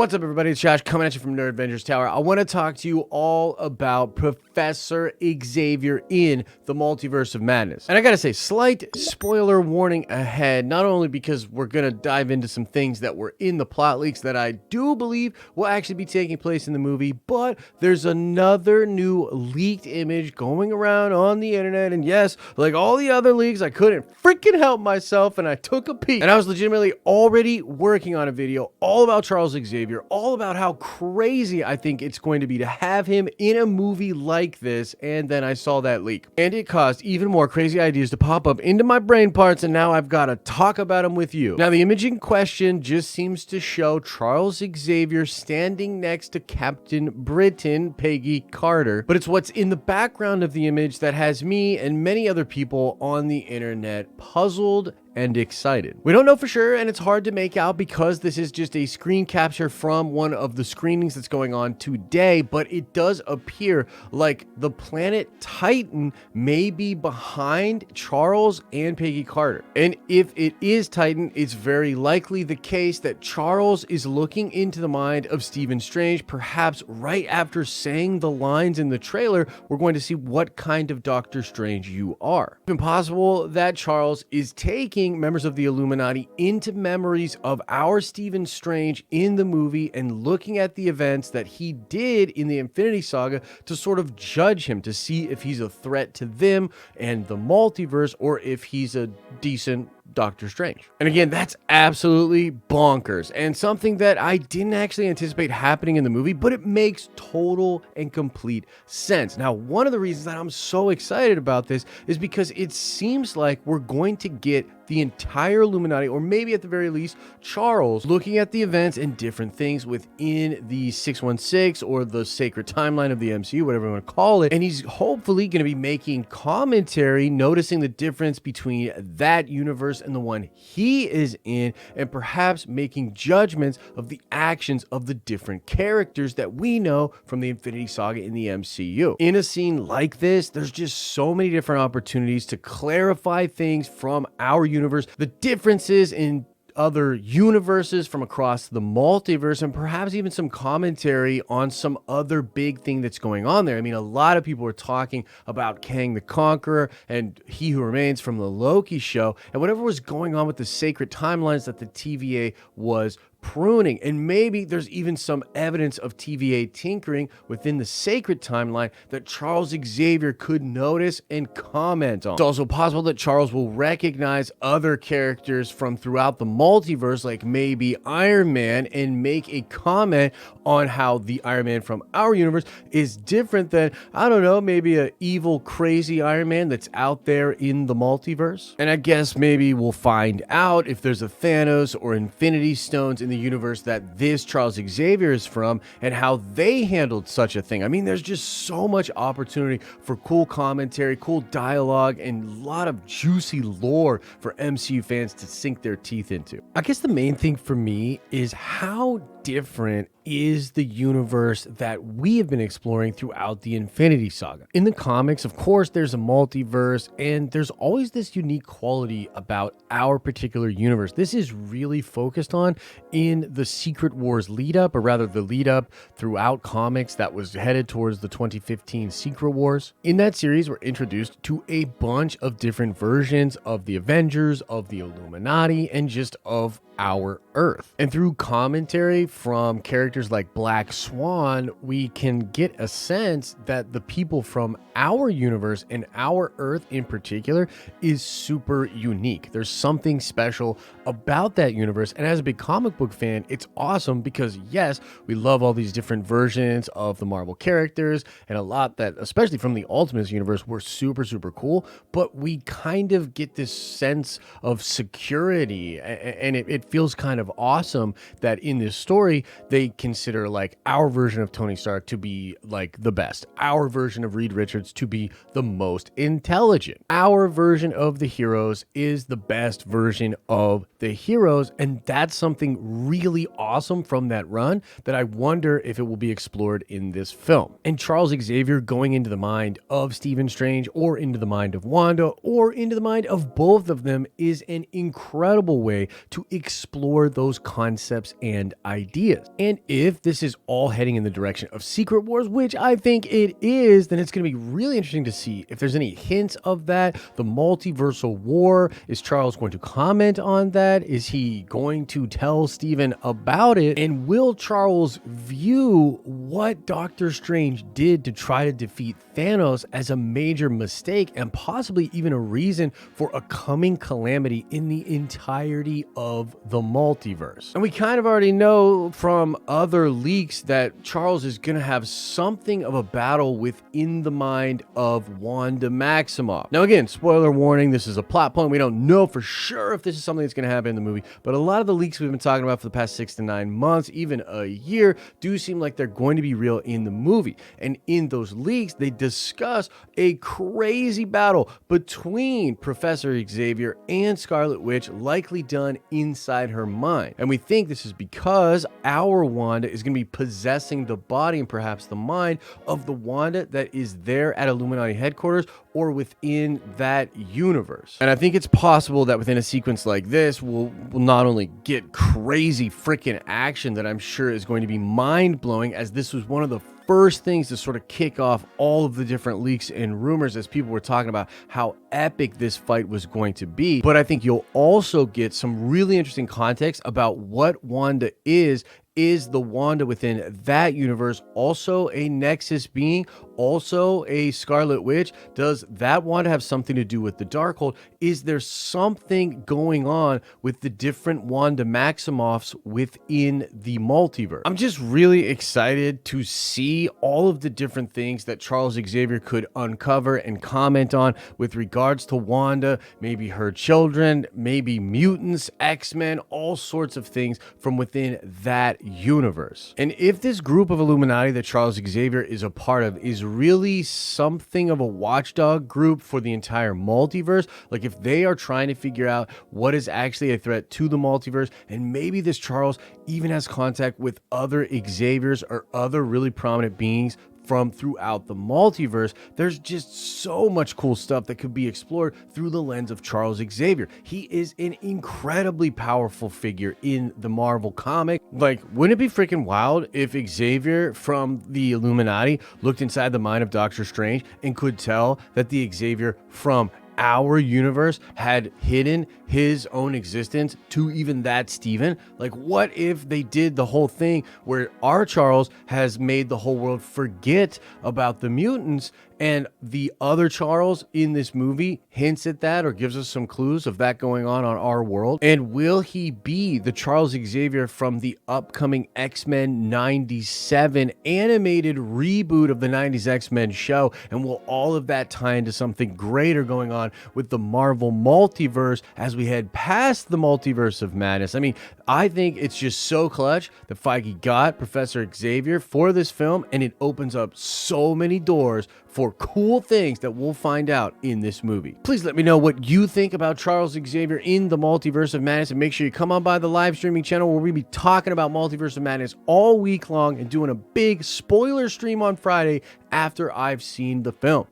What's up, everybody? It's Josh coming at you from Nerd Avengers Tower. I want to talk to you all about Professor Xavier in the Multiverse of Madness. And I gotta say, slight spoiler warning ahead, not only because we're gonna dive into some things that were in the plot leaks that I do believe will actually be taking place in the movie, but there's another new leaked image going around on the internet. And yes, like all the other leaks, I couldn't freaking help myself and I took a peek. And I was legitimately already working on a video all about Charles Xavier, all about how crazy I think it's going to be to have him in a movie like this, and then I saw that leak. And it caused even more crazy ideas to pop up into my brain parts, and now I've got to talk about them with you. Now, the image in question just seems to show Charles Xavier standing next to Captain Britain, Peggy Carter, but it's what's in the background of the image that has me and many other people on the internet puzzled and excited. We don't know for sure, and it's hard to make out because this is just a screen capture from one of the screenings that's going on today, but it does appear like the planet Titan may be behind Charles and Peggy Carter. And if it is Titan, it's very likely the case that Charles is looking into the mind of Stephen Strange, perhaps right after saying the lines in the trailer, we're going to see what kind of Doctor Strange you are. It's impossible that Charles is taking members of the Illuminati into memories of our Stephen Strange in the movie and looking at the events that he did in the Infinity Saga to sort of judge him, to see if he's a threat to them and the multiverse or if he's a decent Doctor Strange. And again, that's absolutely bonkers and something that I didn't actually anticipate happening in the movie, but it makes total and complete sense. Now, one of the reasons that I'm so excited about this is because it seems like we're going to get the entire Illuminati, or maybe at the very least, Charles, looking at the events and different things within the 616 or the sacred timeline of the MCU, whatever you want to call it. And he's hopefully going to be making commentary, noticing the difference between that universe and the one he is in, and perhaps making judgments of the actions of the different characters that we know from the Infinity Saga in the MCU. In a scene like this, there's just so many different opportunities to clarify things from our universe, the differences in other universes from across the multiverse, and perhaps even some commentary on some other big thing that's going on there. I mean, a lot of people are talking about Kang the Conqueror and He Who Remains from the Loki show, and whatever was going on with the sacred timelines that the TVA was pruning. And maybe there's even some evidence of TVA tinkering within the sacred timeline that Charles Xavier could notice and comment on. It's also possible that Charles will recognize other characters from throughout the multiverse, like maybe Iron Man, and make a comment on how the Iron Man from our universe is different than, I don't know, maybe an evil, crazy Iron Man that's out there in the multiverse. And I guess maybe we'll find out if there's a Thanos or Infinity Stones in the universe that this Charles Xavier is from and how they handled such a thing. I mean, there's just so much opportunity for cool commentary, cool dialogue, and a lot of juicy lore for MCU fans to sink their teeth into. I guess the main thing for me is how different is the universe that we have been exploring throughout the Infinity Saga. In the comics, of course, there's a multiverse, and there's always this unique quality about our particular universe. This is really focused on in the Secret Wars lead up, or rather the lead up throughout comics that was headed towards the 2015 Secret Wars. In that series, we're introduced to a bunch of different versions of the Avengers, of the Illuminati, and just of our Earth. And through commentary from characters like Black Swan, we can get a sense that the people from our universe and our Earth in particular is super unique. There's something special about that universe. And as a big comic book fan, it's awesome because yes, we love all these different versions of the Marvel characters, and a lot that, especially from the Ultimates universe, were super, super cool, but we kind of get this sense of security, and it feels kind of awesome that in this story, they consider like our version of Tony Stark to be like the best, our version of Reed Richards to be the most intelligent. Our version of the heroes is the best version of the heroes, and that's something really awesome from that run that I wonder if it will be explored in this film. And Charles Xavier going into the mind of Stephen Strange, or into the mind of Wanda, or into the mind of both of them is an incredible way to explore those concepts and ideas. ideas. And if this is all heading in the direction of Secret Wars, which I think it is, then it's going to be really interesting to see if there's any hints of that. The multiversal war, is Charles going to comment on that? Is he going to tell Stephen about it? And will Charles view what Doctor Strange did to try to defeat Thanos as a major mistake and possibly even a reason for a coming calamity in the entirety of the multiverse? And we kind of already know from other leaks that Charles is going to have something of a battle within the mind of Wanda Maximoff. Now again, spoiler warning, this is a plot point. We don't know for sure if this is something that's going to happen in the movie, but a lot of the leaks we've been talking about for the past 6 to 9 months, even a year, do seem like they're going to be real in the movie. And in those leaks, they discuss a crazy battle between Professor Xavier and Scarlet Witch, likely done inside her mind. And we think this is because our Wanda is going to be possessing the body and perhaps the mind of the Wanda that is there at Illuminati headquarters or within that universe. And I think it's possible that within a sequence like this, we'll not only get crazy freaking action that I'm sure is going to be mind-blowing, as this was one of the first things to sort of kick off all of the different leaks and rumors as people were talking about how epic this fight was going to be. But I think you'll also get some really interesting context about what Wanda is. Is the Wanda within that universe also a Nexus being, also a Scarlet Witch? Does that Wanda have something to do with the Darkhold? Is there something going on with the different Wanda Maximoffs within the multiverse? I'm just really excited to see all of the different things that Charles Xavier could uncover and comment on with regards to Wanda, maybe her children, maybe mutants, X-Men, all sorts of things from within that universe. And if this group of Illuminati that Charles Xavier is a part of is really something of a watchdog group for the entire multiverse, like if they are trying to figure out what is actually a threat to the multiverse, and maybe this Charles even has contact with other Xaviers or other really prominent beings from throughout the multiverse, there's just so much cool stuff that could be explored through the lens of Charles Xavier. He is an incredibly powerful figure in the Marvel comic. Like, wouldn't it be freaking wild if Xavier from the Illuminati looked inside the mind of Doctor Strange and could tell that the Xavier from our universe had hidden his own existence to even that Stephen? Like, what if they did the whole thing where our Charles has made the whole world forget about the mutants, and the other Charles in this movie hints at that or gives us some clues of that going on our world? And will he be the Charles Xavier from the upcoming X-Men 97 animated reboot of the 90s X-Men show? And will all of that tie into something greater going on with the Marvel multiverse as we head past the Multiverse of Madness? I mean, I think it's just so clutch that Feige got Professor Xavier for this film, and it opens up so many doors for cool things that we'll find out in this movie. Please let me know what you think about Charles Xavier in the Multiverse of Madness, and make sure you come on by the live streaming channel where we'll be talking about Multiverse of Madness all week long and doing a big spoiler stream on Friday after I've seen the film.